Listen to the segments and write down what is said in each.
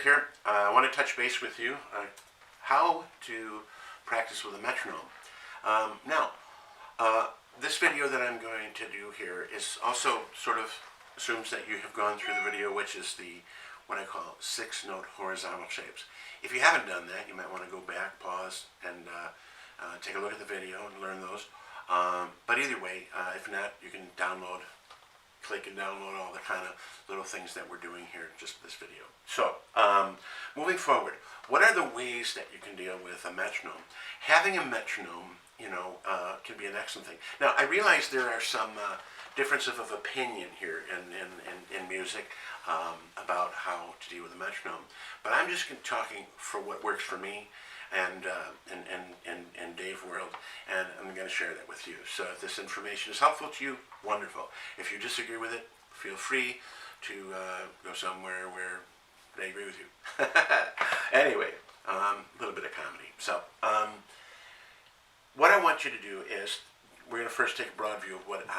Here. I want to touch base with you how to practice with a metronome. This video that I'm going to do here is also sort of assumes that you have gone through the video, which is the what I call 6-note horizontal shapes. If you haven't done that, you might want to go back, pause, and take a look at the video and learn those. But either way, if not, you can click and download all the kind of little things that we're doing here just this video. So, moving forward, what are the ways that you can deal with a metronome? Having a metronome, can be an excellent thing. Now, I realize there are some differences of opinion here in music about how to deal with a metronome, but I'm just talking for what works for me and Dave World, and I'm going to share that with you. So if this information is helpful to you, wonderful. If you disagree with it, feel free to go somewhere where they agree with you. Anyway, a little bit of comedy. So what I want you to do is, we're going to first take a broad view of what a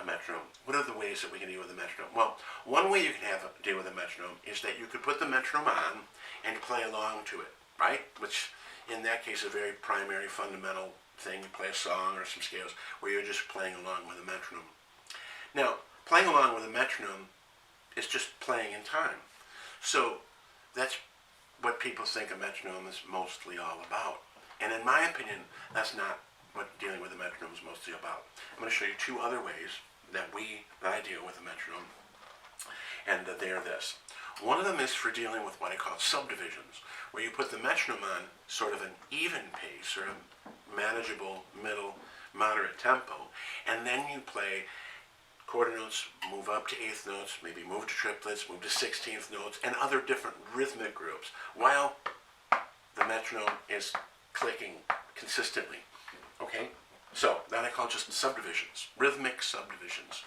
metronome. What are the ways that we can deal with a metronome? Well, one way you can deal with a metronome is that you could put the metronome on and play along to it, right? Which, in that case, is a very primary, fundamental thing. You play a song or some scales where you're just playing along with a metronome. Now, playing along with a metronome is just playing in time. So that's what people think a metronome is mostly all about. And in my opinion, that's not what dealing with a metronome is mostly about. I'm going to show you two other ways that I deal with a metronome, and they are this. One of them is for dealing with what I call subdivisions, where you put the metronome on sort of an even pace or a manageable middle moderate tempo, and then you play quarter notes, move up to eighth notes, maybe move to triplets, move to 16th notes, and other different rhythmic groups, while the metronome is clicking consistently. Okay? So that I call just subdivisions, rhythmic subdivisions.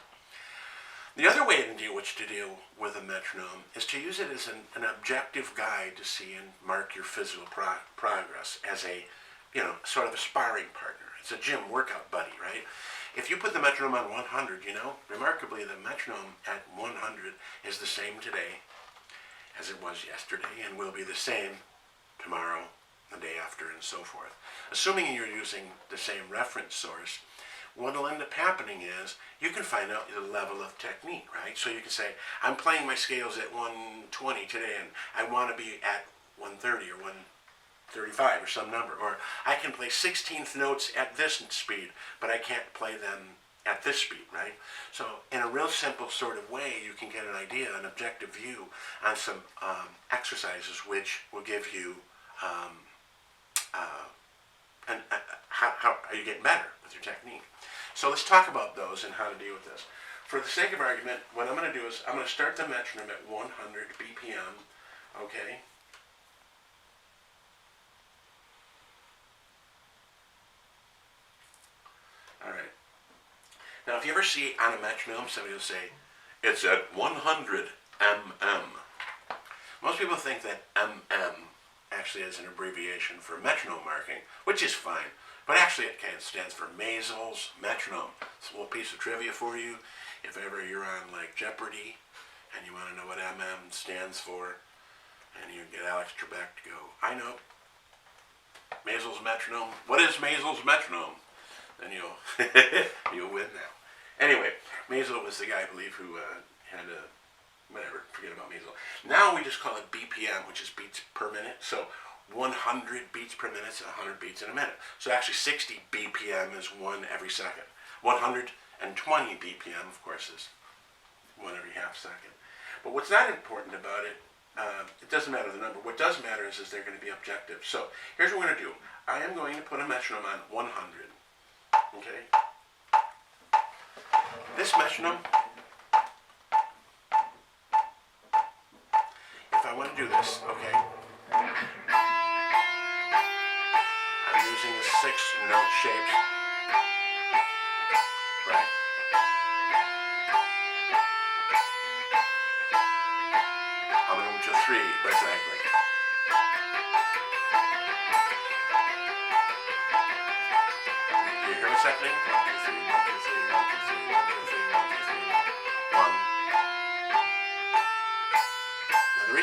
The other way to deal with a metronome is to use it as an objective guide to see and mark your physical progress as a, sort of a sparring partner. It's a gym workout buddy, right? If you put the metronome on 100, remarkably the metronome at 100 is the same today as it was yesterday and will be the same tomorrow, the day after, and so forth. Assuming you're using the same reference source, what will end up happening is you can find out the level of technique, right? So you can say, I'm playing my scales at 120 today, and I want to be at 130 or 135 or some number. Or I can play 16th notes at this speed, but I can't play them at this speed, right? So in a real simple sort of way, you can get an idea, an objective view on some exercises which will give you how are you getting better with your technique. So let's talk about those and how to deal with this. For the sake of argument, what I'm going to do is I'm going to start the metronome at 100 BPM, okay? All right. Now, if you ever see on a metronome, somebody will say, it's at 100 mm. Most people think that mm actually is an abbreviation for metronome marking, which is fine, but actually it stands for Mazel's metronome. It's a little piece of trivia for you. If ever you're on like Jeopardy and you want to know what MM stands for, and you get Alex Trebek to go, I know, Mazel's metronome. What is Mazel's metronome? Then you'll win now. Anyway, Mazel was the guy, I believe, who had a whatever, forget about Mazel. Now we just call it BPM, which is beats per minute. So 100 beats per minute is 100 beats in a minute. So actually 60 BPM is one every second. 120 BPM, of course, is one every half second. But what's not important about it, it doesn't matter the number. What does matter is they're going to be objective. So here's what we're going to do. I am going to put a metronome on 100. Okay? This metronome, I want to do this, okay? I'm using the 6-note shapes, right? I'm going to move to 3, exactly. You hear what's happening? 1, 2, 3, 1, 2, 3, 1, 2, 3, 1, 2, 3, 1, 2, 3.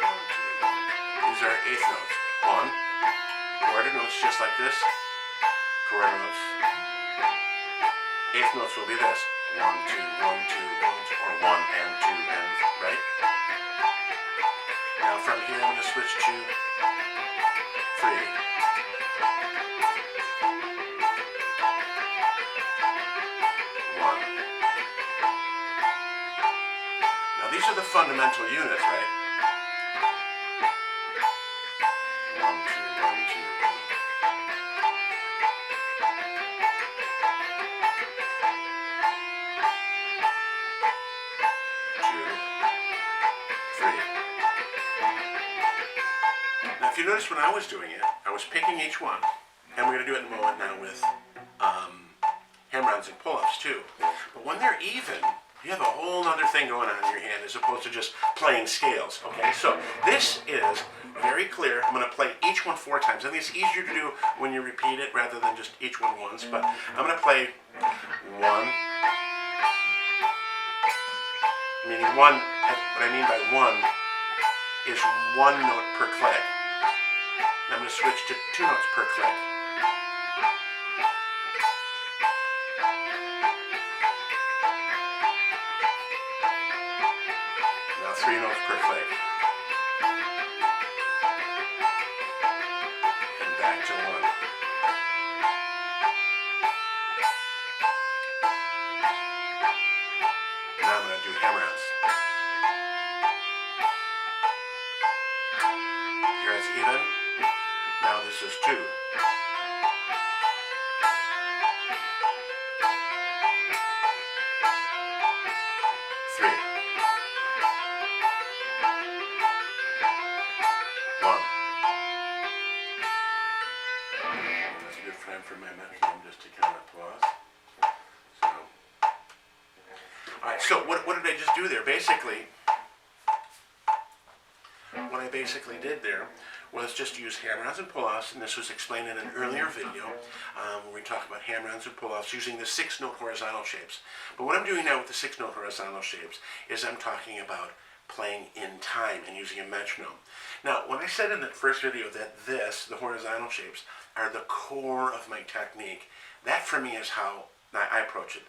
These are eighth notes. One. Quarter notes just like this. Quarter notes. Eighth notes will be this. 1, 2, 1, 2, 1, 2, or 1 and 2 and, right? Now from here I'm going to switch to 3. These are the fundamental units, right? 1, 2, 1, 2, 1. 2, 3. Now, if you notice when I was doing it, I was picking each one, and we're going to do it in a moment now with hammer-ons and pull-ups too. But when they're even, you have a whole other thing going on in your hand as opposed to just playing scales, okay? So this is very clear. I'm going to play each one 4 times. I think it's easier to do when you repeat it rather than just each one once, but I'm going to play 1, meaning 1, what I mean by 1 is 1 note per click. And I'm going to switch to 2 notes per click. Now 3 notes per click. And back to 1. Now I'm going to do hammer-ons. Here it's even. Now this is 2. 3. 1. That's a good time for my metronome just to count applause. So, alright, so what did I just do there? Basically, what I basically did there was just use hammer-ons and pull-offs, and this was explained in an earlier video where we talk about hammer-ons and pull-offs using the 6-note horizontal shapes. But what I'm doing now with the 6-note horizontal shapes is I'm talking about playing in time and using a metronome. Now, when I said in that first video that the horizontal shapes, are the core of my technique, that for me is how I approach it.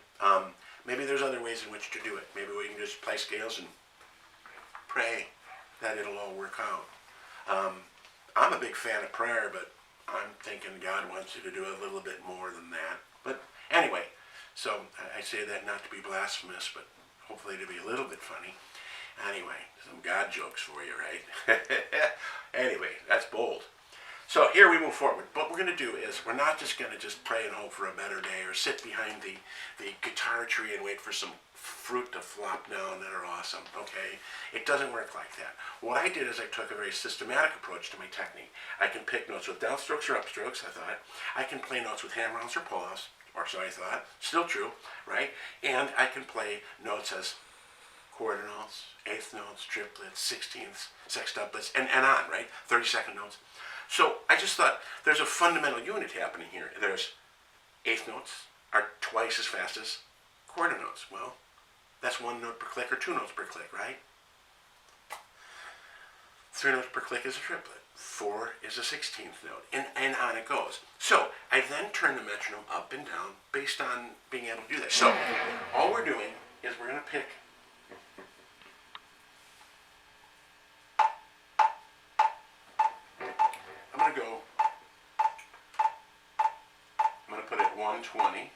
Maybe there's other ways in which to do it. Maybe we can just play scales and pray that it'll all work out. I'm a big fan of prayer, but I'm thinking God wants you to do a little bit more than that. But anyway, so I say that not to be blasphemous, but hopefully to be a little bit funny. Anyway, some God jokes for you, right? Anyway, that's bold. So here we move forward. What we're going to do is we're not just going to just pray and hope for a better day or sit behind the guitar tree and wait for some fruit to flop down that are awesome, okay? It doesn't work like that. What I did is I took a very systematic approach to my technique. I can pick notes with downstrokes or upstrokes, I thought. I can play notes with hammer-ons or pull-offs, or so I thought. Still true, right? And I can play notes as quarter notes, eighth notes, triplets, sixteenths, sextuplets, and on, right? 32nd notes. So I just thought there's a fundamental unit happening here. There's eighth notes are twice as fast as quarter notes. Well, that's 1 note per click or 2 notes per click, right? 3 notes per click is a triplet. 4 is a 16th note, and on it goes. So I then turn the metronome up and down based on being able to do that. So all we're doing is we're going to pick I'm going to put it at 120.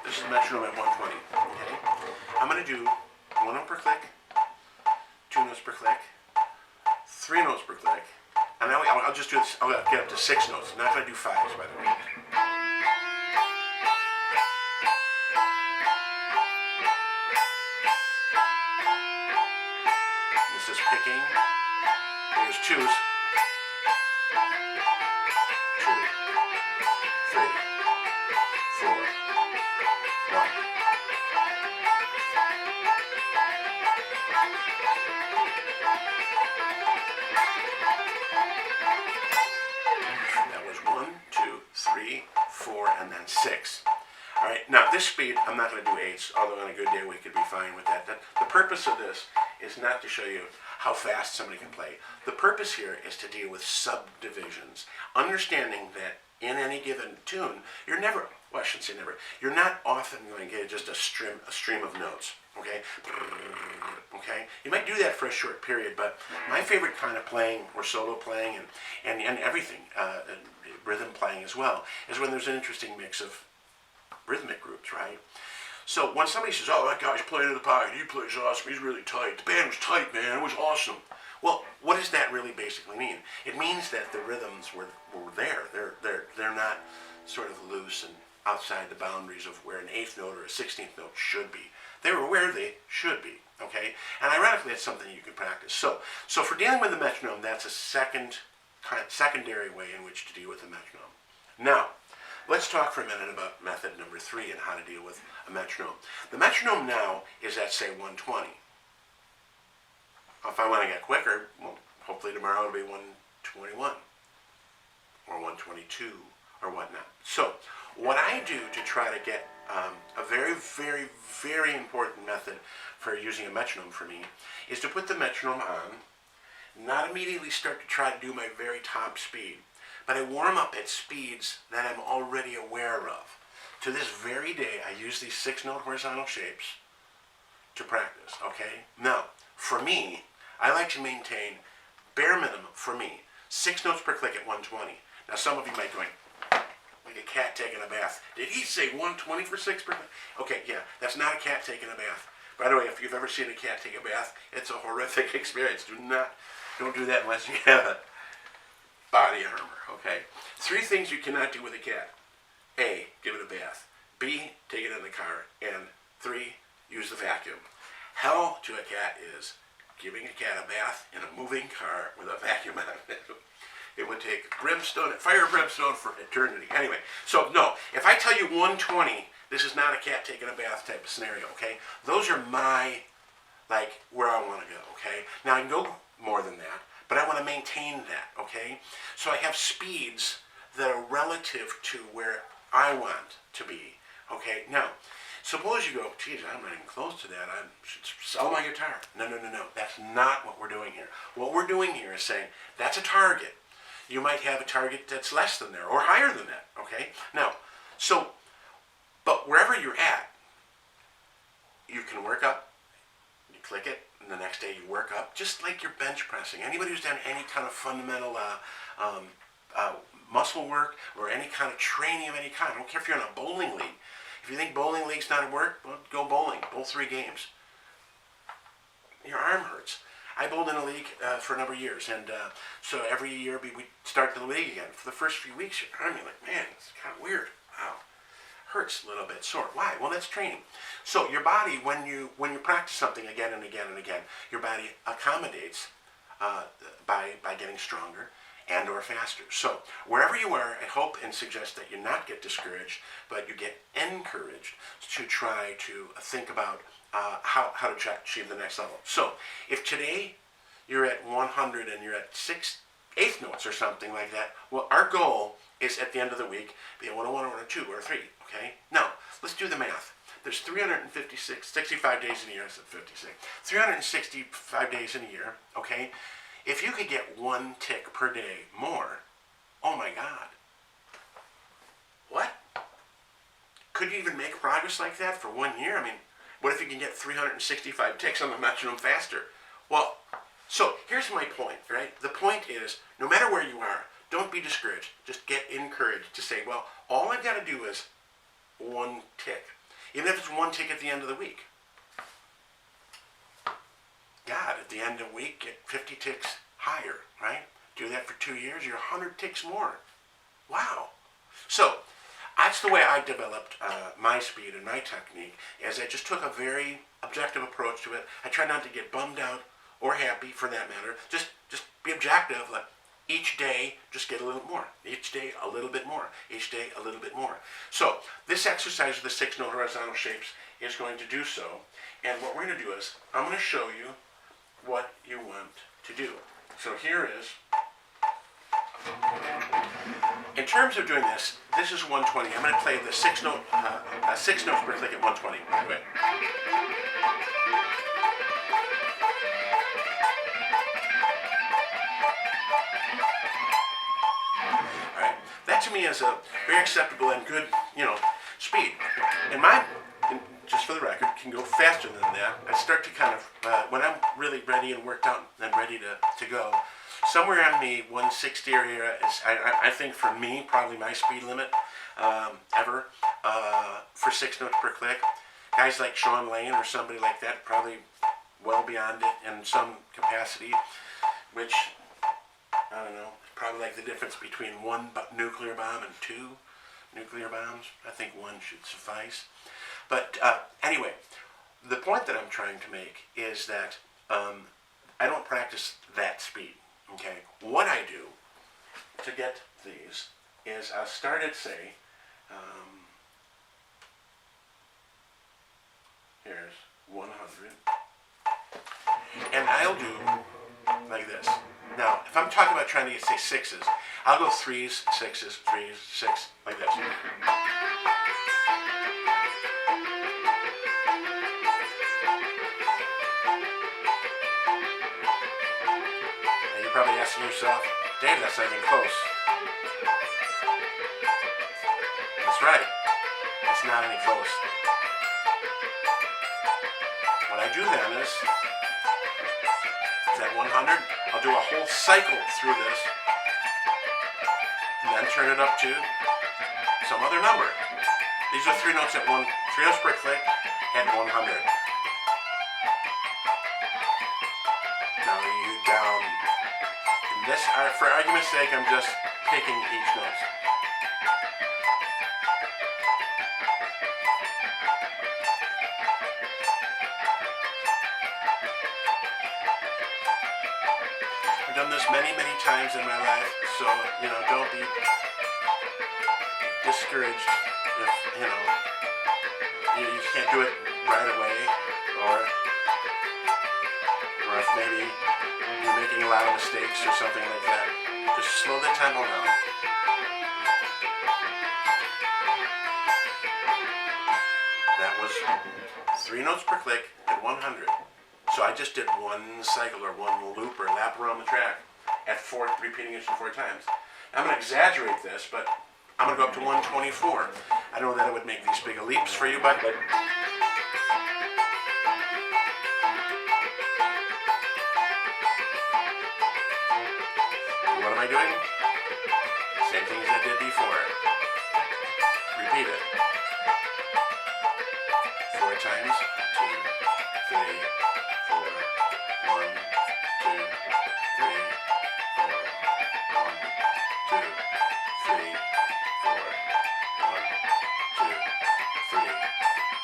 This is the metronome at 120. Okay? I'm going to do 1 note per click, 2 notes per click, 3 notes per click, and now I'll just do this. I'll get up to 6 notes. I'm not going to do 5s, by the way. This is picking. Here's 2s. 2, 3, 4, 1. That was 1, 2, 3, on 6. All right, now this speed, I'm not going to do 8s, although on a good day we could be fine with that. The purpose of this is not to show you how fast somebody can play. The purpose here is to deal with subdivisions, understanding that in any given tune, you're never, well, I shouldn't say never, you're not often going to get just a stream of notes, okay? Okay? You might do that for a short period, but my favorite kind of playing, or solo playing, and everything, rhythm playing as well, is when there's an interesting mix of rhythmic groups, right? So when somebody says, oh, that guy's playing in the pocket, he plays awesome, he's really tight, the band was tight, man, it was awesome. Well, what does that really basically mean? It means that the rhythms were there. They're not sort of loose and outside the boundaries of where an 8th note or a 16th note should be. They were where they should be, okay? And ironically, that's something you can practice. So for dealing with the metronome, that's a secondary way in which to deal with the metronome. Now, let's talk for a minute about method number 3 and how to deal with a metronome. The metronome now is at, say, 120. If I want to get quicker, well, hopefully tomorrow it'll be 121 or 122 or whatnot. So what I do to try to get a very, very, very important method for using a metronome for me is to put the metronome on, not immediately start to try to do my very top speed, but I warm up at speeds that I'm already aware of. To this very day, I use these 6-note horizontal shapes to practice, okay? Now, for me, I like to maintain, bare minimum for me, 6 notes per click at 120. Now some of you might be going, like a cat taking a bath. Did he say 120 for 6 per click? Okay, yeah, that's not a cat taking a bath. By the way, if you've ever seen a cat take a bath, it's a horrific experience. Don't do that unless you have body armor, okay? 3 things you cannot do with a cat. A, give it a bath. B, take it in the car. And 3, use the vacuum. Hell to a cat is giving a cat a bath in a moving car with a vacuum on it. It would take fire brimstone for eternity. Anyway, so no, if I tell you 120, this is not a cat taking a bath type of scenario, okay? Those are my, like, where I want to go, okay? Now I can go more than that, but I want to maintain that, okay? So I have speeds that are relative to where I want to be, okay? Now, suppose you go, geez, I'm not even close to that. I should sell my guitar. No. That's not what we're doing here. What we're doing here is saying, that's a target. You might have a target that's less than there or higher than that, okay? Now, but wherever you're at, you can work up, you click it, and the next day you work up, just like you're bench pressing. Anybody who's done any kind of fundamental muscle work or any kind of training of any kind, I don't care if you're in a bowling league. If you think bowling league's not at work, well, go bowling. Bowl 3 games. Your arm hurts. I bowled in a league for a number of years, and so every year we start the league again. For the first few weeks, your arm, you're like, man, it's kind of weird. Wow, hurts a little bit, sore. Why? Well, that's training. So your body, when you practice something again and again and again, your body accommodates by getting stronger and or faster. So wherever you are, I hope and suggest that you not get discouraged, but you get encouraged to try to think about how to achieve the next level. So if today you're at 100 and you're at 6/8 notes or something like that, well, our goal is at the end of the week be a 101 or a 2 or a 3, okay? Now, let's do the math. There's 65 days in a year, I said 56. 365 days in a year, okay? If you could get 1 tick per day more, oh my God. What? Could you even make progress like that for 1 year? I mean, what if you can get 365 ticks on the metronome faster? Well, so here's my point, right? The point is, no matter where you are, don't be discouraged. Just get encouraged to say, well, all I've got to do is 1 tick. Even if it's 1 tick at the end of the week. God, at the end of the week, get 50 ticks higher, right? Do that for 2 years, you're 100 ticks more. Wow. So, that's the way I developed my speed and my technique, is I just took a very objective approach to it. I try not to get bummed out or happy, for that matter. Just be objective. Like, each day, just get a little more. Each day, a little bit more. Each day, a little bit more. So, this exercise of the 6-note horizontal shapes is going to do so. And what we're going to do is, I'm going to show you what you want to do. So here is, terms of doing this, this is 120. I'm going to play the six notes per click at 120. Wait. All right. That to me is a very acceptable and good, speed. Just for the record, can go faster than that. I start to kind of, when I'm really ready and worked out and ready to go, somewhere in the 160 area is, I think for me, probably my speed limit ever for 6 notes per click. Guys like Sean Lane or somebody like that, probably well beyond it in some capacity, which, I don't know, probably like the difference between 1 nuclear bomb and 2 nuclear bombs. I think 1 should suffice. But anyway, the point that I'm trying to make is that I don't practice that speed. Okay, what I do to get these is I'll start at, say, here's 100, and I'll do like this. Now, if I'm talking about trying to get, say, 6s, I'll go 3s, 6s, 3s, 6, like this. Probably asking yourself, Dave, that's not even close. That's right. It's not any close. What I do then is at 100, I'll do a whole cycle through this and then turn it up to some other number. These are 3 notes at 3 notes per click at 100. Now you down. This, for argument's sake, I'm just picking each note. I've done this many, many times in my life, so, don't be discouraged if, you can't do it right away, or if maybe you're making a lot of mistakes or something like that. Just slow the tempo down. That was 3 notes per click at 100. So I just did 1 cycle or 1 loop or lap around the track at 4, repeating it 4 times. I'm going to exaggerate this, but I'm going to go up to 124. I don't know that it would make these big leaps for you, but what am I doing? Same thing as I did before. Repeat it. 4 times. 2, 3, 4. 1, 2, 3, 4. 1, 2, 3, 4. 1, 2, 3,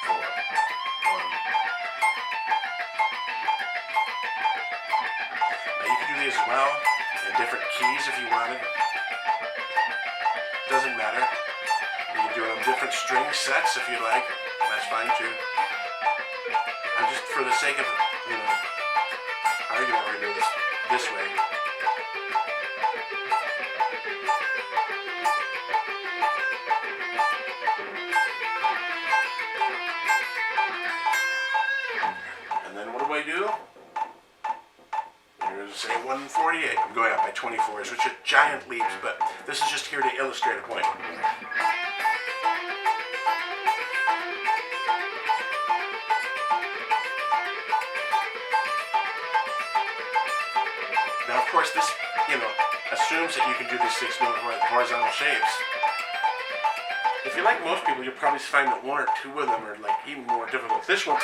4. 1. Now you can do these as well in different keys if you wanted. Doesn't matter. You can do it on different string sets if you like. That's fine too. I'm just, for the sake of, argument, we're going to do this way. And then what do? Here's, say, 148. I'm going up by 24s, which are giant leaps, but this is just here to illustrate a point. Now, of course, this, assumes that you can do these 6-note horizontal shapes. If you're like most people, you'll probably find that 1 or 2 of them are, even more difficult. This one,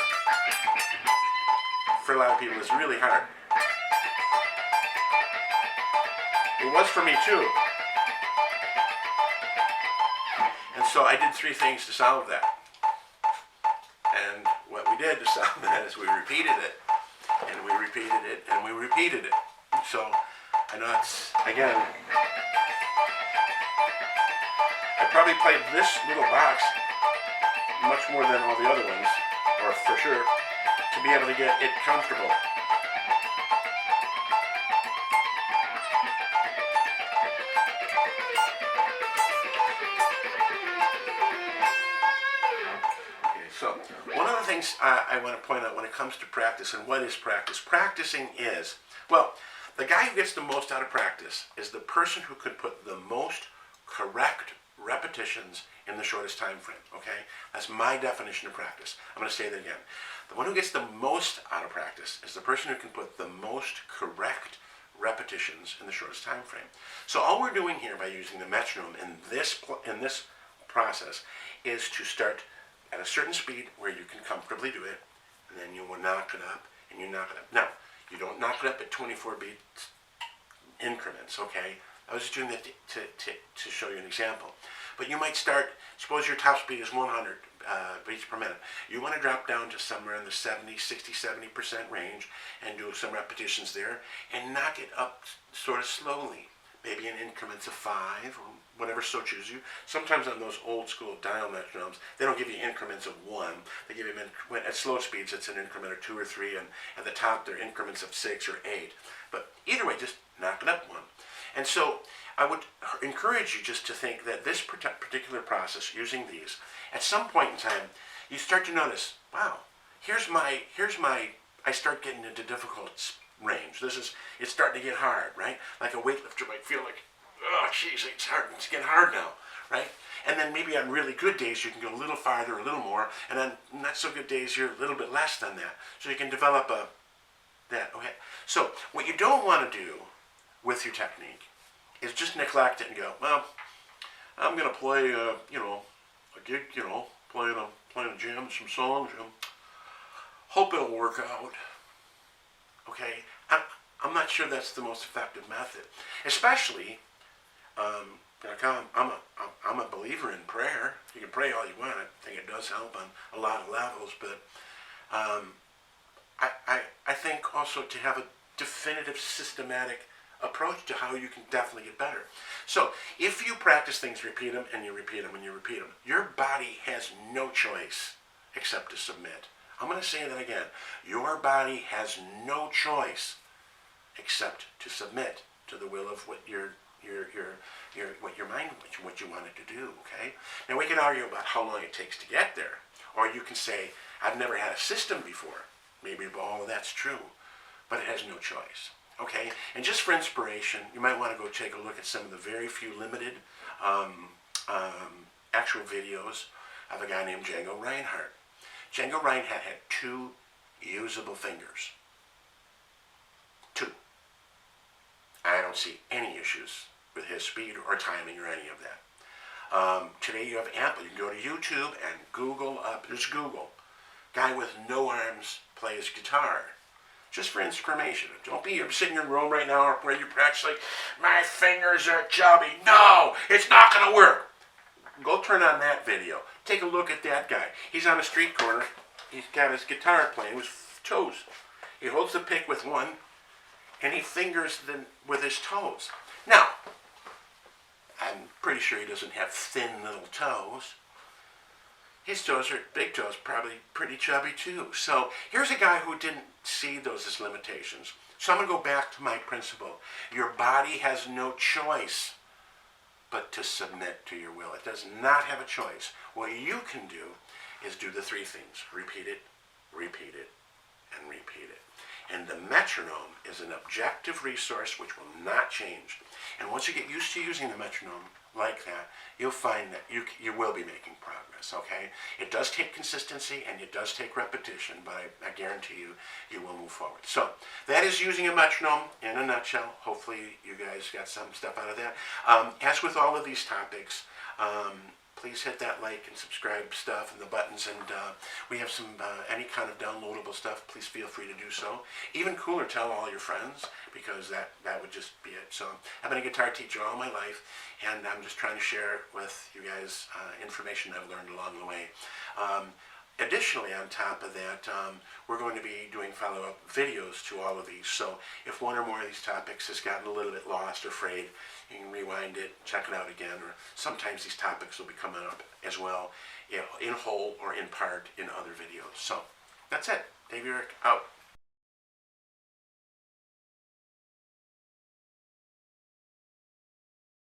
for a lot of people, is really hard. It was for me, too. And so I did 3 things to solve that. And what we did to solve that is we repeated it, and we repeated it, and we repeated it. So, I know it's, again, I probably played this little box much more than all the other ones, or for sure, to be able to get it comfortable. So one of the things I want to point out when it comes to practice, and what is practice? Practicing is, well, the guy who gets the most out of practice is the person who could put the most correct repetitions in the shortest time frame, okay? That's my definition of practice. I'm going to say that again. The one who gets the most out of practice is the person who can put the most correct repetitions in the shortest time frame. So all we're doing here by using the metronome in this process is to start at a certain speed where you can comfortably do it, and then you will knock it up, and you knock it up. Now, you don't knock it up at 24 beats increments, okay? I was just doing that to show you an example. But you might start, suppose your top speed is 100 beats per minute. You want to drop down to somewhere in the 60-70% range and do some repetitions there and knock it up sort of slowly, maybe in increments of 5 or whatever so choose you. Sometimes on those old school dial metronomes, they don't give you increments of 1. They give you, at slow speeds, it's an increment of 2 or 3, and at the top, they're increments of 6 or 8. But either way, just knock it up 1. And so I would encourage you just to think that this particular process, using these, at some point in time, you start to notice, wow, here's my, I start getting into difficult range. It's starting to get hard, right? Like a weightlifter might feel like, oh, geez, it's hard, it's getting hard now, right? And then maybe on really good days, you can go a little farther, a little more, and on not so good days, you're a little bit less than that. So you can develop that, okay? So what you don't want to do with your technique is just neglect it and go, well, I'm going to play, a gig, playing a jam, some songs, hope it'll work out. Okay, I'm not sure that's the most effective method, especially, I'm a believer in prayer. You can pray all you want. I think it does help on a lot of levels, but I think also to have a definitive, systematic approach to how you can definitely get better. So if you practice things, repeat them, and you repeat them, and you repeat them, your body has no choice except to submit. I'm going to say that again. Your body has no choice except to submit to the will of what your mind, what you want it to do. Okay. Now we can argue about how long it takes to get there, or you can say, I've never had a system before. Maybe all of that's true, but it has no choice. Okay, and just for inspiration, you might want to go take a look at some of the very few limited actual videos of a guy named Django Reinhardt. Django Reinhardt had 2 usable fingers. 2. I don't see any issues with his speed or timing or any of that. Today you have ample. You can go to YouTube and Google up. Just Google. Guy with no arms plays guitar. Just for information. Don't be sitting in your room right now where you practice like, my fingers are chubby. No, it's not going to work. Go turn on that video. Take a look at that guy. He's on a street corner. He's got his guitar playing with toes. He holds the pick with one, and he fingers with his toes. Now, I'm pretty sure he doesn't have thin little toes. His toes are big toes, probably pretty chubby too. So here's a guy who didn't see those as limitations. So I'm going to go back to my principle. Your body has no choice but to submit to your will. It does not have a choice. What you can do is do the 3 things. Repeat it, and repeat it. And the metronome is an objective resource which will not change. And once you get used to using the metronome like that, you'll find that you will be making progress, okay? It does take consistency and it does take repetition, but I guarantee you will move forward. So that is using a metronome in a nutshell. Hopefully you guys got some stuff out of that. As with all of these topics, please hit that like and subscribe stuff and the buttons, and we have some any kind of downloadable stuff. Please feel free to do so. Even cooler, tell all your friends, because that would just be it. So I've been a guitar teacher all my life, and I'm just trying to share with you guys information I've learned along the way. Additionally, on top of that, we're going to be doing follow-up videos to all of these. So if one or more of these topics has gotten a little bit lost or frayed, you can rewind it, check it out again, or sometimes these topics will be coming up as well, in whole or in part in other videos. So that's it. Dave Urick out.